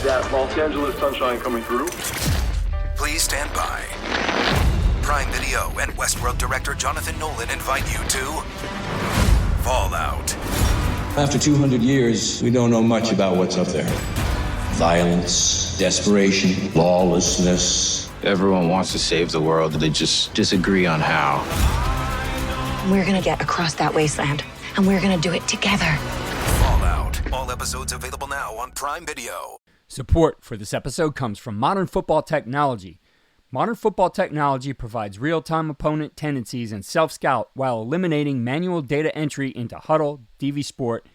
that Los Angeles sunshine coming through. Please stand by. Prime Video and Westworld director Jonathan Nolan invite you to Fallout. After 200 years, we don't know much about what's up there. Violence, desperation, lawlessness. Everyone wants to save the world, they just disagree on how. We're gonna get across that wasteland, and we're gonna do it together. Fallout. All episodes available now on Prime Video. Support for this episode comes from Modern Football Technology. Modern Football Technology provides real-time opponent tendencies and self-scout while eliminating manual data entry into Huddle, DV Sport,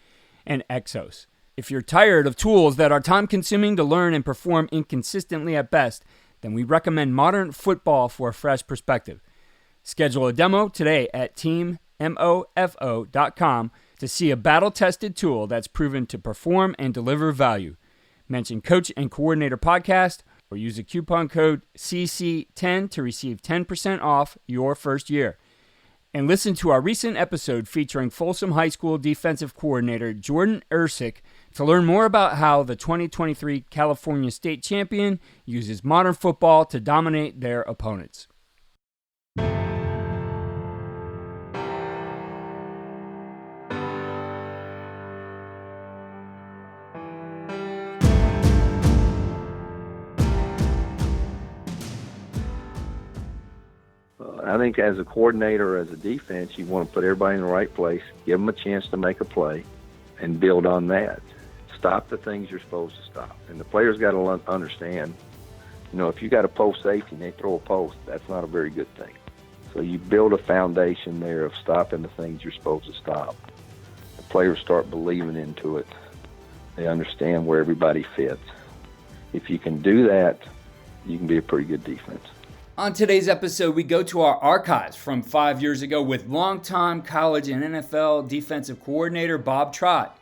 and Exos. If you're tired of tools that are time-consuming to learn and perform inconsistently at best, then we recommend Modern Football for a fresh perspective. Schedule a demo today at teammofo.com to see a battle-tested tool that's proven to perform and deliver value. Mention Coach and Coordinator Podcast or use the coupon code CC10 to receive 10% off your first year. And listen to our recent episode featuring Folsom High School defensive coordinator Jordan Ersick to learn more about how the 2023 California State Champion uses modern football to dominate their opponents. I think as a coordinator, as a defense, you want to put everybody in the right place, give them a chance to make a play, and build on that. Stop the things you're supposed to stop. And the players got to understand, if you got a post safety and they throw a post, that's not a very good thing. So you build a foundation there of stopping the things you're supposed to stop. The players start believing into it. They understand where everybody fits. If you can do that, you can be a pretty good defense. On today's episode, we go to our archives from 5 years ago with longtime college and NFL defensive coordinator Bob Trott,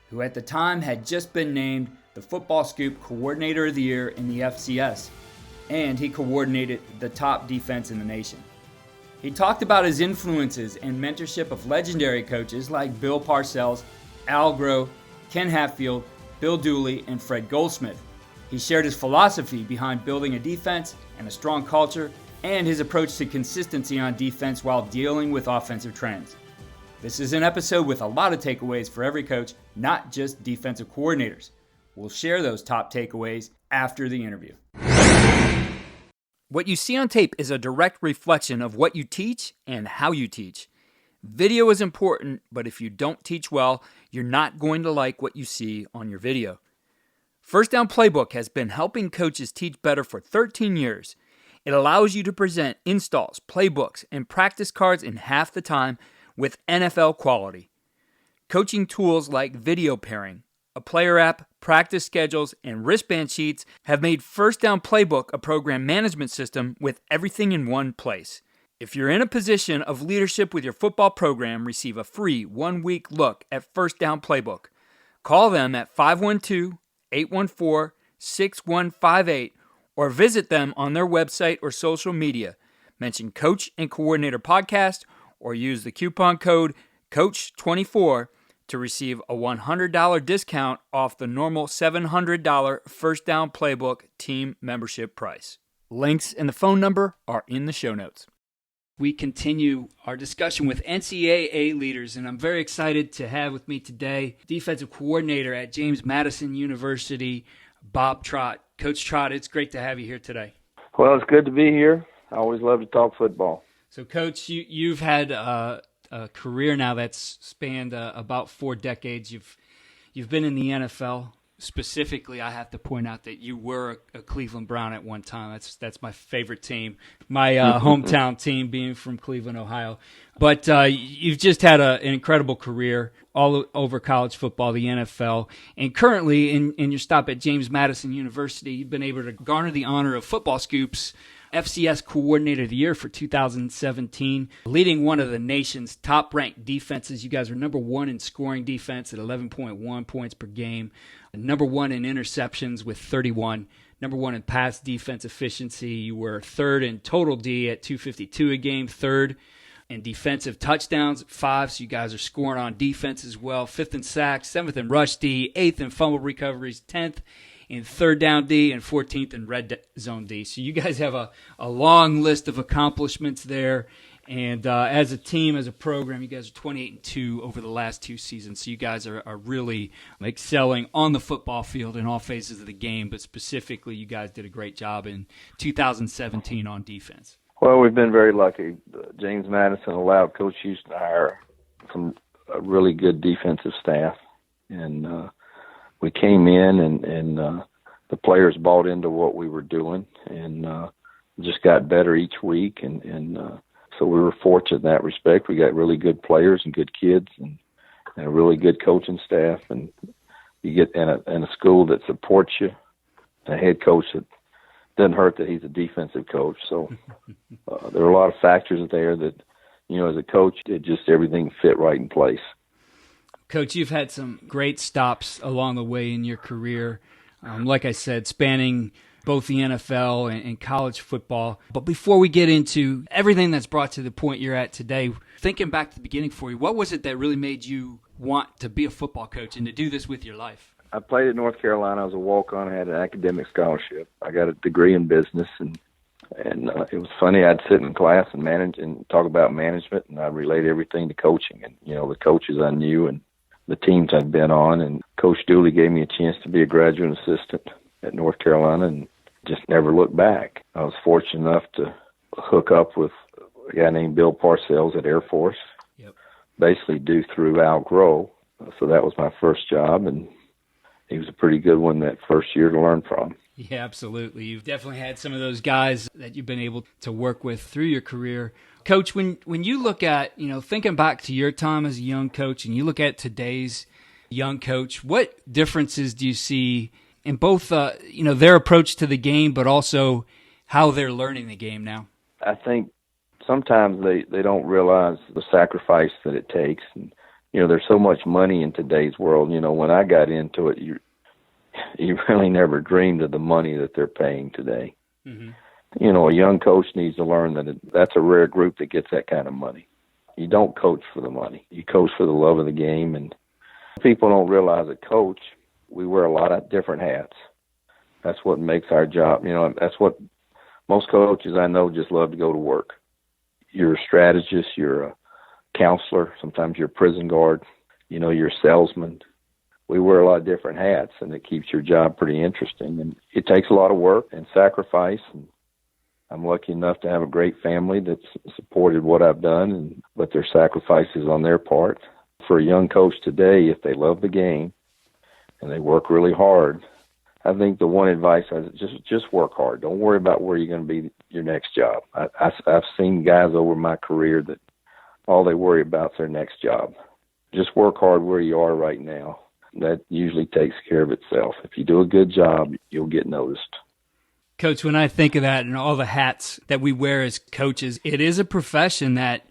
who at the time had just been named the Football Scoop Coordinator of the Year in the FCS, and he coordinated the top defense in the nation. He talked about his influences and mentorship of legendary coaches like Bill Parcells, Al Groh, Ken Hatfield, Bill Dooley, and Fred Goldsmith. He shared his philosophy behind building a defense and a strong culture, and his approach to consistency on defense while dealing with offensive trends. This is an episode with a lot of takeaways for every coach, not just defensive coordinators. We'll share those top takeaways after the interview. What you see on tape is a direct reflection of what you teach and how you teach. Video is important, but if you don't teach well, you're not going to like what you see on your video. First Down Playbook has been helping coaches teach better for 13 years. It allows you to present installs, playbooks, and practice cards in half the time with NFL quality. Coaching tools like video pairing, a player app, practice schedules, and wristband sheets have made First Down Playbook a program management system with everything in one place. If you're in a position of leadership with your football program, receive a free 1-week look at First Down Playbook. Call them at 512-814-6158 or visit them on their website or social media. Mention Coach and Coordinator Podcast or use the coupon code COACH24 to receive a $100 discount off the normal $700 First Down Playbook team membership price. Links and the phone number are in the show notes. We continue our discussion with NCAA leaders, and I'm very excited to have with me today defensive coordinator at James Madison University, Bob Trott. Coach Trott, it's great to have you here today. Well, it's good to be here. I always love to talk football. So, Coach, you've had a career now that's spanned about 4 decades. You've been in the NFL. Specifically, I have to point out that you were a Cleveland Brown at one time. That's my favorite team. My hometown team being from Cleveland, Ohio. But you've just had an incredible career all over college football, the NFL. And currently, in your stop at James Madison University, you've been able to garner the honor of Football Scoop's FCS Coordinator of the Year for 2017, leading one of the nation's top-ranked defenses. You guys are number 1 in scoring defense at 11.1 points per game, number 1 in interceptions with 31, number 1 in pass defense efficiency. You were 3rd in total D at 252 a game, 3rd in defensive touchdowns at 5, so you guys are scoring on defense as well, 5th in sacks, 7th in rush D, 8th in fumble recoveries, 10th in third down D and 14th in red zone D. So you guys have a long list of accomplishments there. And as a team, as a program, you guys are 28-2 over the last 2 seasons. So you guys are really excelling on the football field in all phases of the game. But specifically, you guys did a great job in 2017 on defense. Well, we've been very lucky. James Madison allowed Coach Houston to hire some really good defensive staff. And we came in and the players bought into what we were doing and just got better each week. And so we were fortunate in that respect. We got really good players and good kids and a really good coaching staff. And you get in a school that supports you, a head coach that doesn't hurt that he's a defensive coach. So there are a lot of factors there that, as a coach, everything fit right in place. Coach, you've had some great stops along the way in your career. Like I said, spanning both the NFL and college football. But before we get into everything that's brought to the point you're at today, thinking back to the beginning for you, what was it that really made you want to be a football coach and to do this with your life? I played at North Carolina. I was a walk-on. I had an academic scholarship. I got a degree in business, and it was funny. I'd sit in class and manage and talk about management, and I'd relate everything to coaching. And, the coaches I knew and the teams I'd been on. And Coach Dooley gave me a chance to be a graduate assistant at North Carolina and just never looked back. I was fortunate enough to hook up with a guy named Bill Parcells at Air Force, basically due through Groh. So that was my first job, and he was a pretty good one that first year to learn from. Yeah, absolutely. You've definitely had some of those guys that you've been able to work with through your career. Coach, when you look at, thinking back to your time as a young coach and you look at today's young coach, what differences do you see in both, their approach to the game, but also how they're learning the game now? I think sometimes they don't realize the sacrifice that it takes. And, there's so much money in today's world. When I got into it, you really never dreamed of the money that they're paying today. Mm-hmm. A young coach needs to learn that that's a rare group that gets that kind of money. You don't coach for the money. You coach for the love of the game. And people don't realize that coach, we wear a lot of different hats. That's what makes our job. That's what most coaches I know just love to go to work. You're a strategist. You're a counselor. Sometimes you're a prison guard. You're a salesman. We wear a lot of different hats, and it keeps your job pretty interesting. And it takes a lot of work and sacrifice. And I'm lucky enough to have a great family that's supported what I've done, but their sacrifices on their part. For a young coach today, if they love the game and they work really hard, I think the one advice is just work hard. Don't worry about where you're going to be your next job. I've seen guys over my career that all they worry about is their next job. Just work hard where you are right now. That usually takes care of itself. If you do a good job, you'll get noticed. Coach, when I think of that and all the hats that we wear as coaches, it is a profession that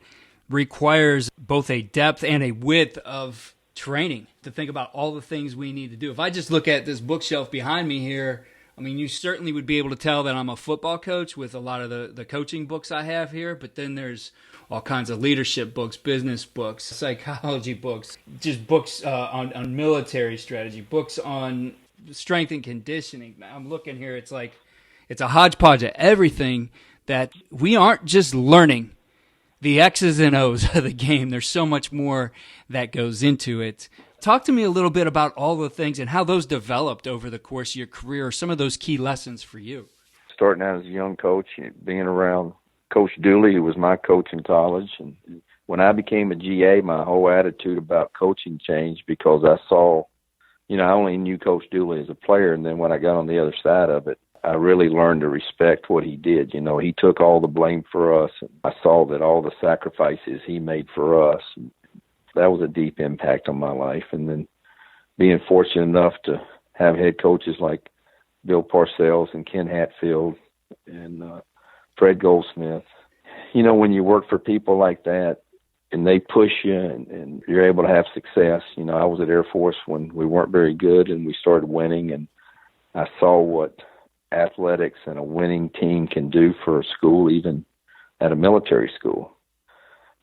requires both a depth and a width of training to think about all the things we need to do. If I just look at this bookshelf behind me here, you certainly would be able to tell that I'm a football coach with a lot of the coaching books I have here, but then there's all kinds of leadership books, business books, psychology books, just books on military strategy, books on strength and conditioning. I'm looking here, it's like it's a hodgepodge of everything that we aren't just learning the X's and O's of the game. There's so much more that goes into it. Talk to me a little bit about all the things and how those developed over the course of your career, or some of those key lessons for you. Starting out as a young coach, being around Coach Dooley, who was my coach in college. And when I became a GA, my whole attitude about coaching changed because I saw, I only knew Coach Dooley as a player. And then when I got on the other side of it, I really learned to respect what he did. He took all the blame for us. And I saw that all the sacrifices he made for us, that was a deep impact on my life. And then being fortunate enough to have head coaches like Bill Parcells and Ken Hatfield and Fred Goldsmith. When you work for people like that and they push you and you're able to have success. I was at Air Force when we weren't very good and we started winning, and I saw what athletics and a winning team can do for a school, even at a military school.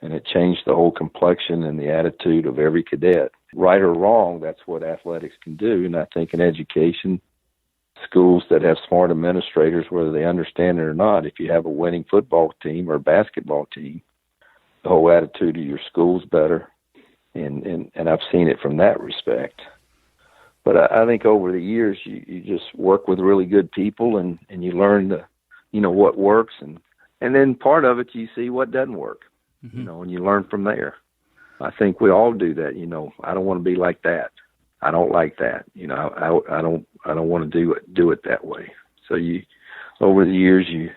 And it changed the whole complexion and the attitude of every cadet. Right or wrong, that's what athletics can do. And I think in education, schools that have smart administrators, whether they understand it or not, if you have a winning football team or basketball team, the whole attitude of your school's better. And I've seen it from that respect. But I think over the years, you just work with really good people and you learn what works. And then part of it, you see what doesn't work, and you learn from there. I think we all do that. I don't want to be like that. I don't like that. I don't want to do it that way. So over the years, you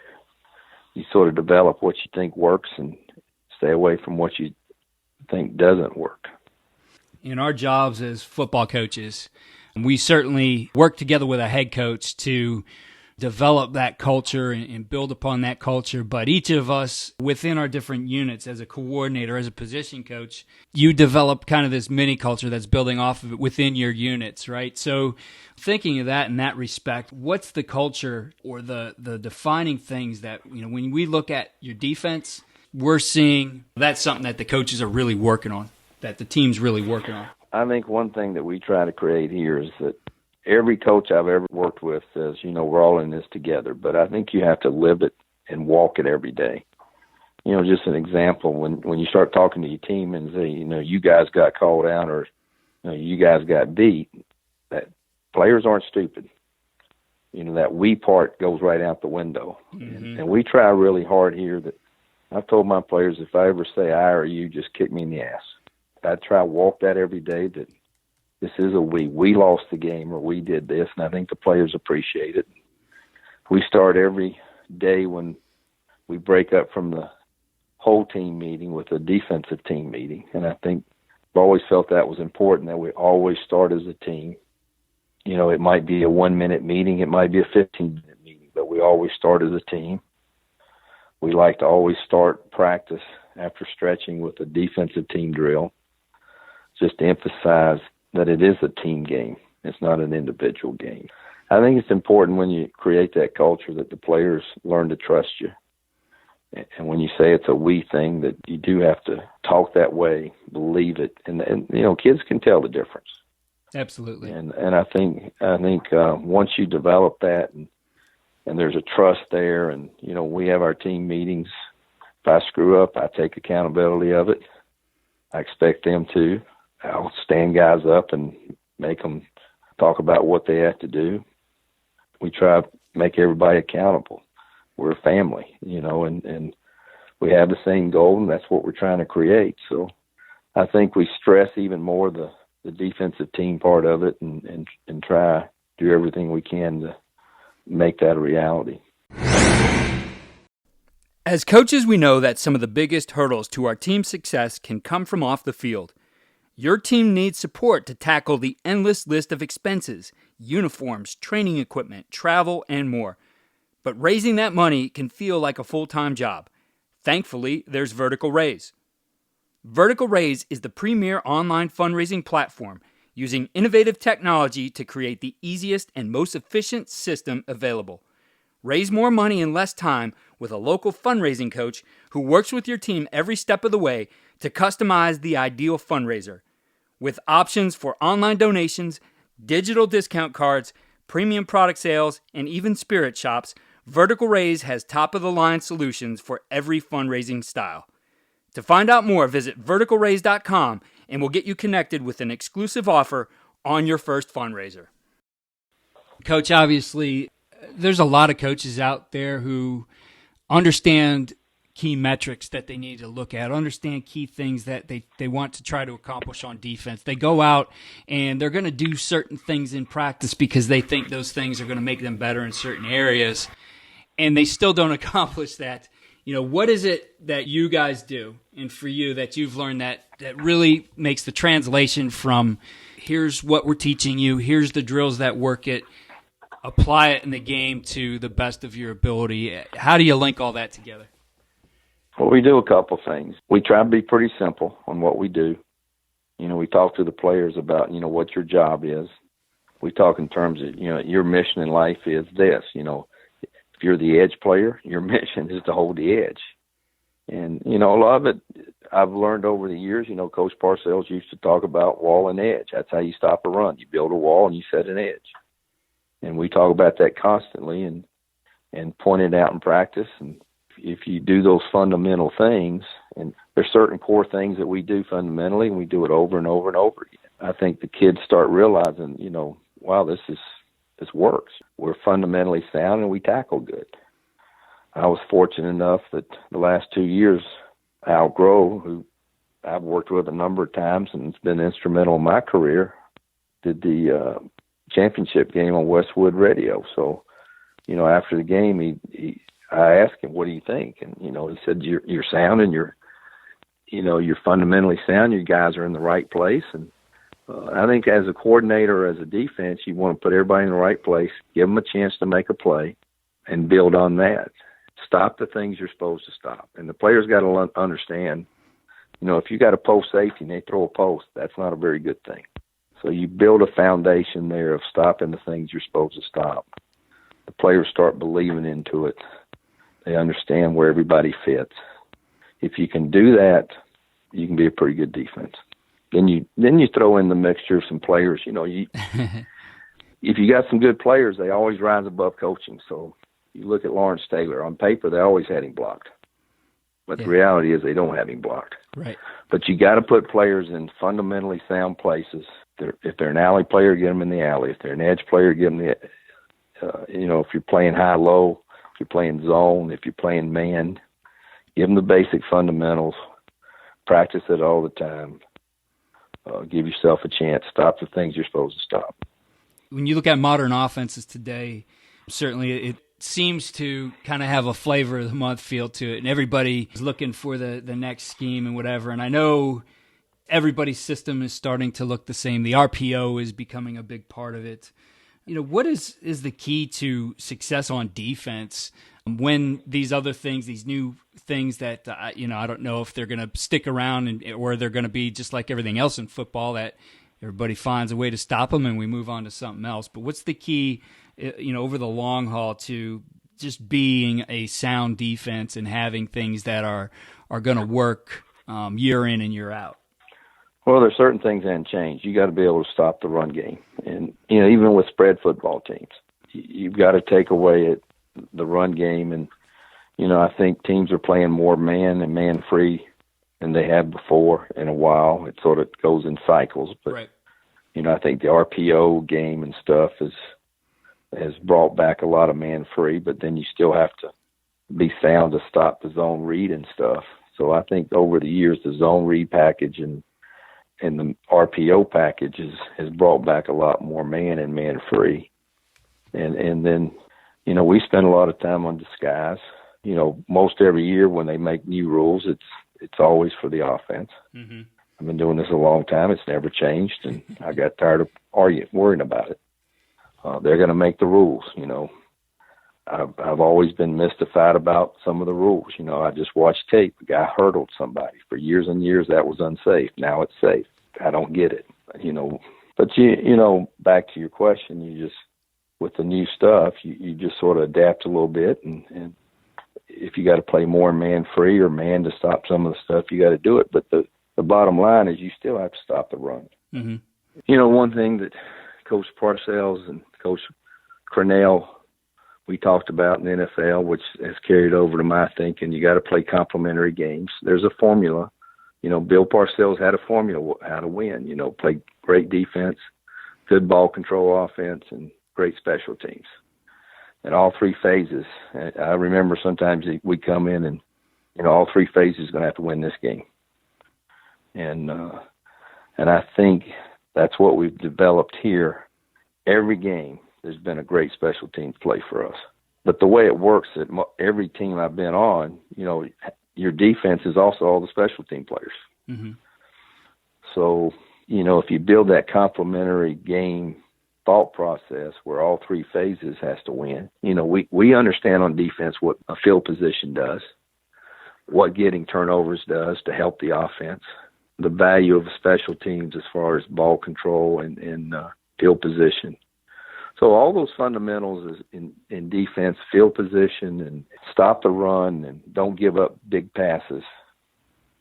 sort of develop what you think works and stay away from what you think doesn't work. In our jobs as football coaches, we certainly work together with a head coach to develop that culture and build upon that culture. But each of us within our different units, as a coordinator, as a position coach, you develop kind of this mini culture that's building off of it within your units, right? So thinking of that in that respect, what's the culture or the defining things that, when we look at your defense, we're seeing that's something that the coaches are really working on, that the team's really working on? I think one thing that we try to create here is that every coach I've ever worked with says, we're all in this together, but I think you have to live it and walk it every day. Just an example, when you start talking to your team and say, you guys got called out or you guys got beat, that players aren't stupid. That we part goes right out the window. Mm-hmm. And we try really hard here that I've told my players, if I ever say I or you, just kick me in the ass. I try to walk that every day, that this is a we. We lost the game or we did this, and I think the players appreciate it. We start every day when we break up from the whole team meeting with a defensive team meeting, and I think I've always felt that was important, that we always start as a team. It might be a 1-minute meeting, it might be a 15-minute meeting, but we always start as a team. We like to always start practice after stretching with a defensive team drill, just to emphasize that it is a team game. It's not an individual game. I think it's important when you create that culture that the players learn to trust you. And when you say it's a we thing, that you do have to talk that way, believe it. And kids can tell the difference. Absolutely. And I think once you develop that and there's a trust there, and, we have our team meetings. If I screw up, I take accountability of it. I expect them to. I'll stand guys up and make them talk about what they have to do. We try to make everybody accountable. We're a family, and we have the same goal, and that's what we're trying to create. So I think we stress even more the defensive team part of it and try to do everything we can to make that a reality. As coaches, we know that some of the biggest hurdles to our team's success can come from off the field. Your team needs support to tackle the endless list of expenses, uniforms, training equipment, travel, and more. But raising that money can feel like a full-time job. Thankfully, there's Vertical Raise. Vertical Raise is the premier online fundraising platform using innovative technology to create the easiest and most efficient system available. Raise more money in less time with a local fundraising coach who works with your team every step of the way to customize the ideal fundraiser. With options for online donations, digital discount cards, premium product sales, and even spirit shops, Vertical Raise has top-of-the-line solutions for every fundraising style. To find out more, visit verticalraise.com and we'll get you connected with an exclusive offer on your first fundraiser. Coach, obviously, there's a lot of coaches out there who understand key metrics that they need to look at, understand key things that they want to try to accomplish on defense. They go out and they're going to do certain things in practice because they think those things are going to make them better in certain areas, and they still don't accomplish that. What is it that you guys do, and for you, that you've learned that really makes the translation from here's what we're teaching you, here's the drills that work it, apply it in the game to the best of your ability? How do you link all that together? Well, we do a couple things. We try to be pretty simple on what we do. We talk to the players about, what your job is. We talk in terms of, your mission in life is this. If you're the edge player, your mission is to hold the edge. And, a lot of it I've learned over the years, Coach Parcells used to talk about wall and edge. That's how you stop a run. You build a wall and you set an edge. And we talk about that constantly and point it out in practice. And if you do those fundamental things, and there's certain core things that we do fundamentally, and we do it over and over and over again, I think the kids start realizing, wow, this works. We're fundamentally sound and we tackle good. I was fortunate enough that the last 2 years, Groh, who I've worked with a number of times and has been instrumental in my career, did the championship game on Westwood Radio. So, after the game, I asked him, "What do you think?" And he said, "You're sound, and you're fundamentally sound. You guys are in the right place." And I think as a coordinator, as a defense, you want to put everybody in the right place, give them a chance to make a play, and build on that. Stop the things you're supposed to stop. And the players got to understand, if you got a post safety and they throw a post, that's not a very good thing. So you build a foundation there of stopping the things you're supposed to stop. The players start believing into it. They understand where everybody fits. If you can do that, you can be a pretty good defense. Then you throw in the mixture of some players. If you got some good players, they always rise above coaching. So you look at Lawrence Taylor. On paper, they always had him blocked. But the reality is they don't have him blocked. Right. But you got to put players in fundamentally sound places. If they're an alley player, get them in the alley. If they're an edge player, get them if you're playing high-low, if you're playing zone, if you're playing man, give them the basic fundamentals. Practice it all the time. Give yourself a chance. Stop the things you're supposed to stop. When you look at modern offenses today, certainly it seems to kind of have a flavor of the month feel to it, and everybody is looking for the next scheme and whatever. And I know everybody's system is starting to look the same. The RPO is becoming a big part of it. What is the key to success on defense when these other things, these new things that, I don't know if they're going to stick around or they're going to be just like everything else in football, that everybody finds a way to stop them and we move on to something else. But what's the key, over the long haul to just being a sound defense and having things that are going to work year in and year out? Well, there's certain things that haven't changed. You got to be able to stop the run game. And, even with spread football teams, you've got to take away the run game. And, I think teams are playing more man and man-free than they have before in a while. It sort of goes in cycles. But, right. I think the RPO game and stuff has brought back a lot of man-free, but then you still have to be sound to stop the zone read and stuff. So I think over the years, the zone read package and the RPO package has brought back a lot more man and man-free. And then, we spend a lot of time on disguise. Most every year when they make new rules, it's always for the offense. Mm-hmm. I've been doing this a long time. It's never changed, and I got tired of worrying about it. They're going to make the rules, I've always been mystified about some of the rules. I just watched tape. A guy hurdled somebody. For years and years, that was unsafe. Now it's safe. I don't get it, But, back to your question, you just, with the new stuff, you just sort of adapt a little bit. And if you got to play more man-free or man to stop some of the stuff, you got to do it. But the bottom line is you still have to stop the run. Mm-hmm. One thing that Coach Parcells and Coach Cornell, we talked about in the NFL, which has carried over to my thinking, you got to play complementary games. There's a formula. Bill Parcells had a formula how to win. Play great defense, good ball control offense, and great special teams. And all three phases. I remember sometimes we come in and, all three phases are going to have to win this game. And I think that's what we've developed here. Every game, there's been a great special teams play for us. But the way it works at every team I've been on, your defense is also all the special team players. Mm-hmm. So, if you build that complementary game thought process where all three phases has to win, we understand on defense what a field position does, what getting turnovers does to help the offense, the value of special teams as far as ball control and field position. So all those fundamentals is in defense, field position, and stop the run and don't give up big passes,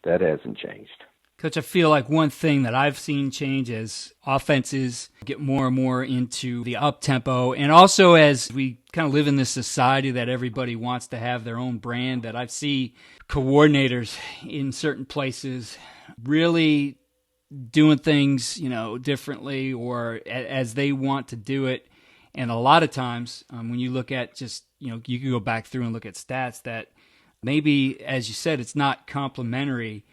that hasn't changed. Coach, I feel like one thing that I've seen change as offenses get more and more into the up-tempo, and also as we kind of live in this society that everybody wants to have their own brand, that I see coordinators in certain places really doing things, differently or as they want to do it. And a lot of times when you look at just, you can go back through and look at stats that maybe, as you said, it's not complimentary.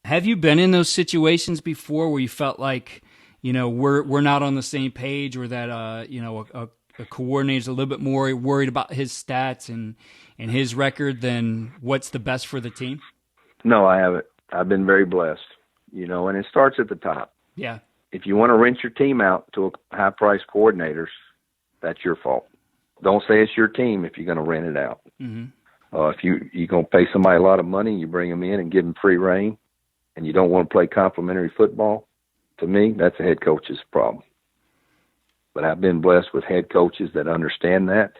Have you been in those situations before where you felt like, we're not on the same page, or that, a coordinator's a little bit more worried about his stats and his record than what's the best for the team? No, I haven't. I've been very blessed, and it starts at the top. Yeah. If you want to rent your team out to a high-priced coordinators, that's your fault. Don't say it's your team if you're going to rent it out. Mm-hmm. If you're going to pay somebody a lot of money, you bring them in and give them free reign, and you don't want to play complimentary football, to me, that's a head coach's problem. But I've been blessed with head coaches that understand that,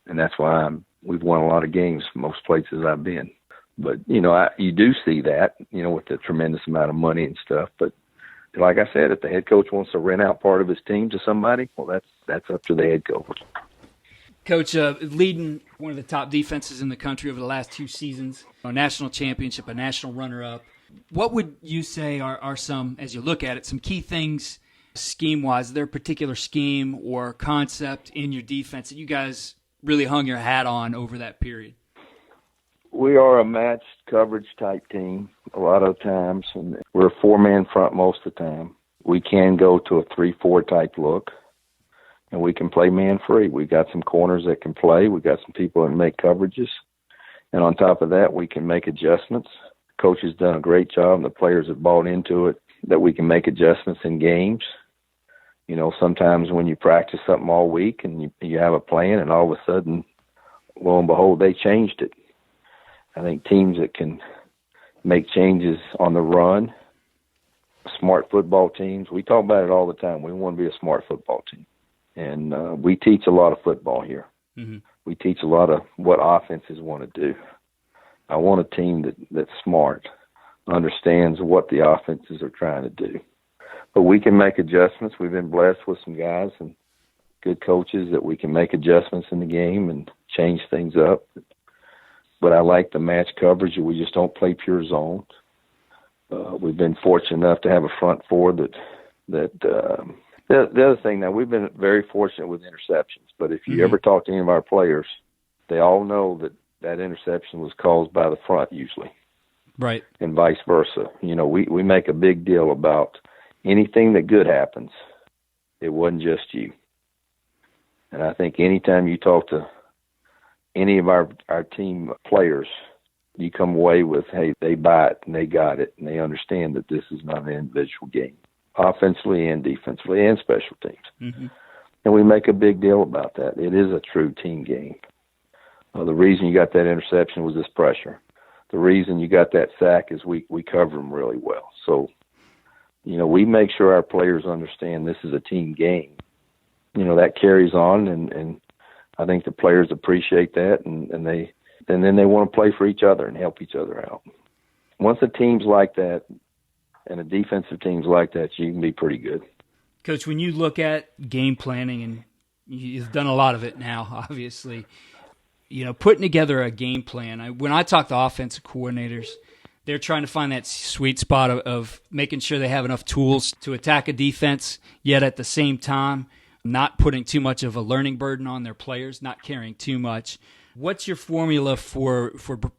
and that's why we've won a lot of games most places I've been. But, you do see that, with the tremendous amount of money and stuff. But like I said, if the head coach wants to rent out part of his team to somebody, well, that's up to the head coach. Coach, leading one of the top defenses in the country over the last 2 seasons, a national championship, a national runner-up. What would you say are some, as you look at it, some key things scheme-wise? Is there a particular scheme or concept in your defense that you guys really hung your hat on over that period? We are a matched coverage type team a lot of times, and we're a 4-man front most of the time. We can go to a 3-4 type look, and we can play man-free. We got some corners that can play. We got some people that make coverages. And on top of that, we can make adjustments. Coach has done a great job, and the players have bought into it, that we can make adjustments in games. Sometimes when you practice something all week and you have a plan, and all of a sudden, lo and behold, they changed it. I think teams that can make changes on the run, smart football teams, we talk about it all the time. We want to be a smart football team. And we teach a lot of football here. Mm-hmm. We teach a lot of what offenses want to do. I want a team that's smart, understands what the offenses are trying to do. But we can make adjustments. We've been blessed with some guys and good coaches that we can make adjustments in the game and change things up. But I like the match coverage. We just don't play pure zone. We've been fortunate enough to have a front four that the other thing, now, we've been very fortunate with interceptions, but if you ever talk to any of our players, they all know that interception was caused by the front usually. Right. And vice versa. We make a big deal about anything that good happens, it wasn't just you. And I think anytime you talk to any of our team players, you come away with, hey, they buy it and they got it and they understand that this is not an individual game, offensively and defensively and special teams. Mm-hmm. And we make a big deal about that. It is a true team game. The reason you got that interception was this pressure. The reason you got that sack is we cover them really well. So, we make sure our players understand this is a team game. That carries on, and I think the players appreciate that, and then they want to play for each other and help each other out. Once a team's like that, and a defensive team's like that, you can be pretty good. Coach, when you look at game planning, and you've done a lot of it now, obviously, putting together a game plan. When I talk to offensive coordinators, they're trying to find that sweet spot of making sure they have enough tools to attack a defense, yet at the same time, not putting too much of a learning burden on their players, not carrying too much. What's your formula for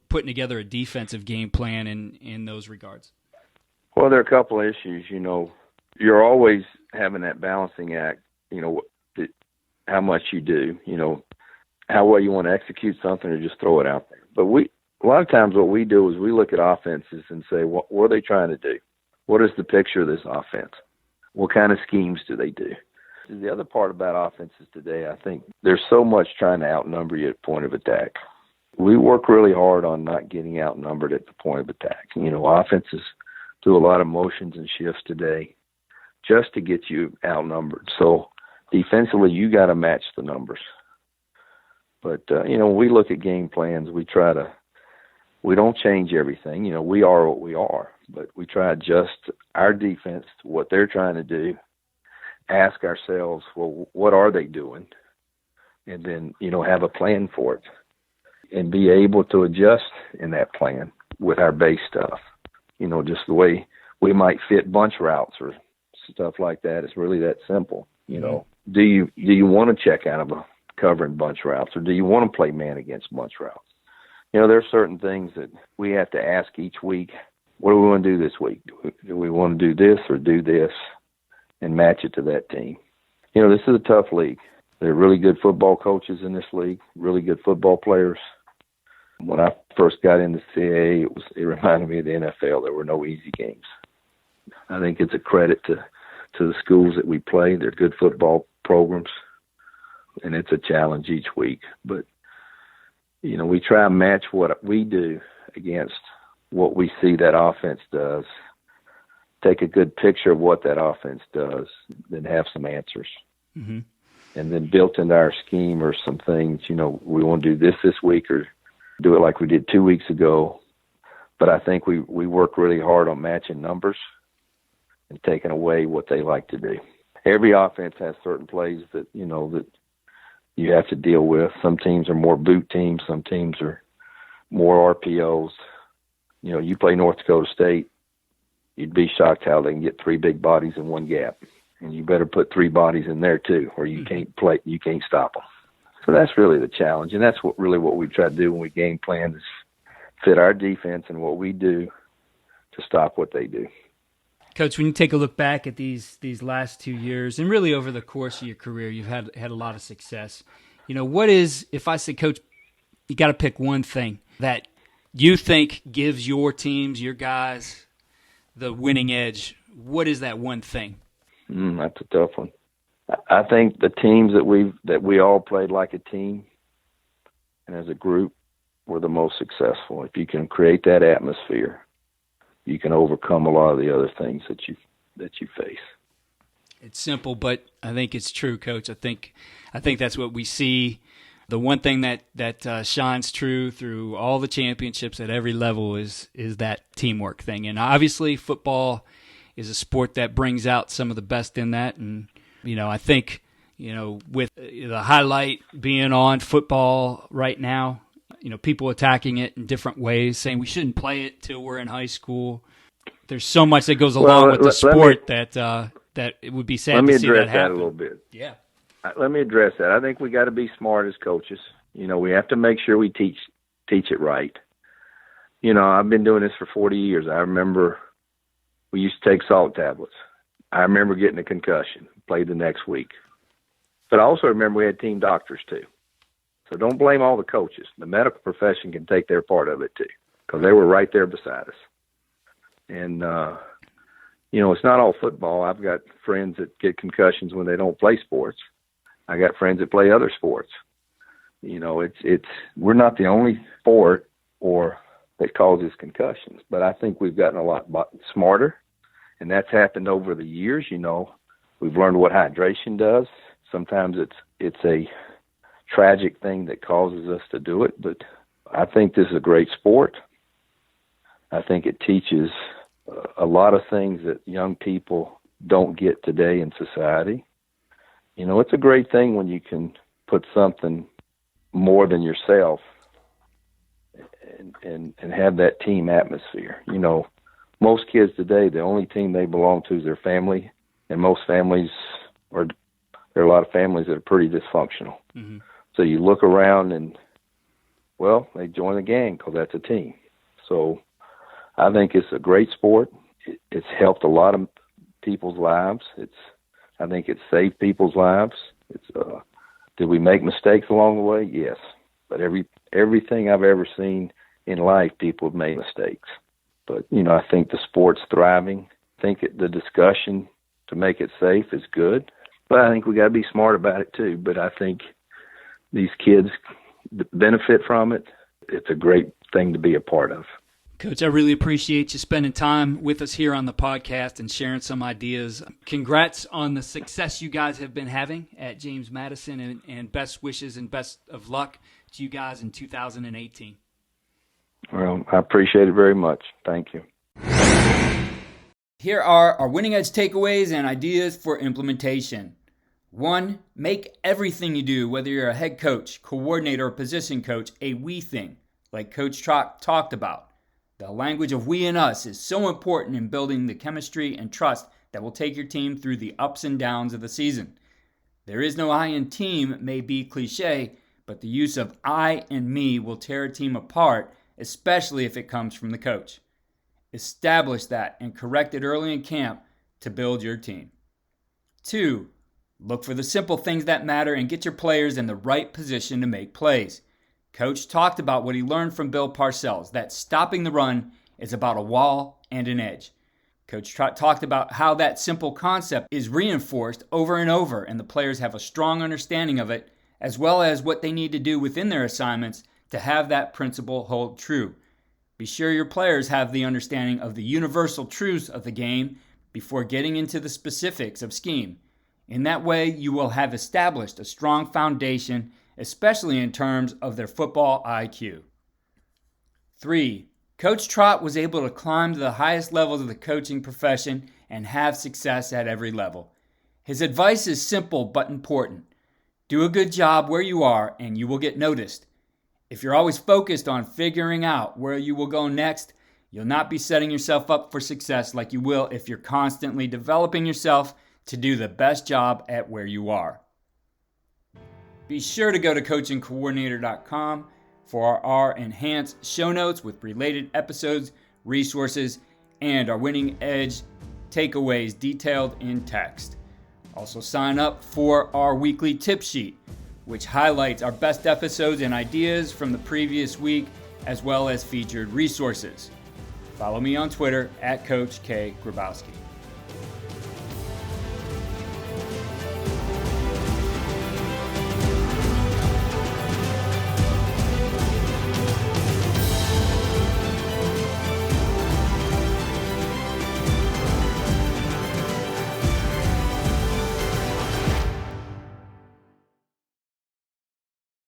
putting together a defensive game plan in those regards? Well, there are a couple of issues. You're always having that balancing act, how much you do, how well you want to execute something or just throw it out there. But a lot of times what we do is we look at offenses and say, what are they trying to do? What is the picture of this offense? What kind of schemes do they do? The other part about offenses today, I think there's so much trying to outnumber you at point of attack. We work really hard on not getting outnumbered at the point of attack. Offenses do a lot of motions and shifts today just to get you outnumbered. So defensively, you got to match the numbers. But, when we look at game plans, we try to We don't change everything. You know, we are what we are, but we try to adjust our defense to what they're trying to do. Ask ourselves, well, what are they doing? And then, you know, have a plan for it and be able to adjust in that plan with our base stuff. You know, just the way we might fit bunch routes or stuff like that. It's really that simple. You know, do you want to check out of a covering bunch routes, or do you want to play man against bunch routes? You know, there are certain things that we have to ask each week. What do we want to do this week? Do we want to do this or do this and match it to that team? You know, this is a tough league. There are really good football coaches in this league, really good football players. When I first got into CAA, it reminded me of the NFL. There were no easy games. I think it's a credit to the schools that we play. They're good football programs, and it's a challenge each week. But, you know, we try and match what we do against what we see that offense does, take a good picture of what that offense does, then have some answers. Mm-hmm. And then built into our scheme are some things, you know, we want to do this week or do it like we did 2 weeks ago. But I think we work really hard on matching numbers and taking away what they like to do. Every offense has certain plays that, you know, that you have to deal with. Some teams are more boot teams. Some teams are more RPOs. You know, you play North Dakota State, you'd be shocked how they can get three big bodies in one gap. And you better put three bodies in there too, or you can't stop them. So that's really the challenge. And that's what we try to do when we game plan, is fit our defense and what we do to stop what they do. Coach, when you take a look back at these last 2 years, and really over the course of your career, you've had a lot of success. You know, what is, if I say, Coach, you got to pick one thing that you think gives your teams, your guys, the winning edge, what is that one thing? That's a tough one. I think the teams that we all played like a team and as a group were the most successful. If you can create that atmosphere, you can overcome a lot of the other things that you face. It's simple, but I think it's true, Coach. I think that's what we see. The one thing that shines true through all the championships at every level is that teamwork thing. And obviously, football is a sport that brings out some of the best in that. And, you know, I think, you know, with the highlight being on football right now, you know, people attacking it in different ways, saying we shouldn't play it till we're in high school. There's so much that goes along with the sport that it would be sad to see that happen. Let me address that a little bit. Yeah. Let me address that. I think we got to be smart as coaches. You know, we have to make sure we teach it right. You know, I've been doing this for 40 years. I remember we used to take salt tablets. I remember getting a concussion, played the next week. But I also remember we had team doctors too. So don't blame all the coaches. The medical profession can take their part of it too, because they were right there beside us. And, you know, it's not all football. I've got friends that get concussions when they don't play sports. I got friends that play other sports. You know, we're not the only sport that causes concussions, but I think we've gotten a lot smarter, and that's happened over the years. You know, we've learned what hydration does. Sometimes it's a tragic thing that causes us to do it, but I think this is a great sport. I think it teaches a lot of things that young people don't get today in society. You know, it's a great thing when you can put something more than yourself and have that team atmosphere. You know, most kids today, the only team they belong to is their family, and most families there are a lot of families that are pretty dysfunctional. Mm-hmm. So you look around and, well, they join a gang because that's a team. So I think it's a great sport. It's helped a lot of people's lives. I think it's saved people's lives. Did we make mistakes along the way? Yes. But everything I've ever seen in life, people have made mistakes. But, you know, I think the sport's thriving. I think the discussion to make it safe is good. But I think we got to be smart about it too. But I think these kids benefit from it. It's a great thing to be a part of. Coach, I really appreciate you spending time with us here on the podcast and sharing some ideas. Congrats on the success you guys have been having at James Madison, and best wishes and best of luck to you guys in 2018. Well, I appreciate it very much. Thank you. Here are our winning edge takeaways and ideas for implementation. 1. Make everything you do, whether you're a head coach, coordinator, or position coach, a we thing, like Coach Trott talked about. The language of we and us is so important in building the chemistry and trust that will take your team through the ups and downs of the season. There is no I in team may be cliche, but the use of I and me will tear a team apart, especially if it comes from the coach. Establish that and correct it early in camp to build your team. 2. Look for the simple things that matter and get your players in the right position to make plays. Coach talked about what he learned from Bill Parcells, that stopping the run is about a wall and an edge. Coach Trott talked about how that simple concept is reinforced over and over, and the players have a strong understanding of it, as well as what they need to do within their assignments to have that principle hold true. Be sure your players have the understanding of the universal truths of the game before getting into the specifics of scheme. In that way, you will have established a strong foundation, especially in terms of their football IQ. 3. Coach Trott was able to climb to the highest levels of the coaching profession and have success at every level. His advice is simple but important. Do a good job where you are and you will get noticed. If you're always focused on figuring out where you will go next, you'll not be setting yourself up for success like you will if you're constantly developing yourself to do the best job at where you are. Be sure to go to coachingcoordinator.com for our enhanced show notes with related episodes, resources, and our winning edge takeaways detailed in text. Also sign up for our weekly tip sheet, which highlights our best episodes and ideas from the previous week, as well as featured resources. Follow me on Twitter at Coach K. Grabowski.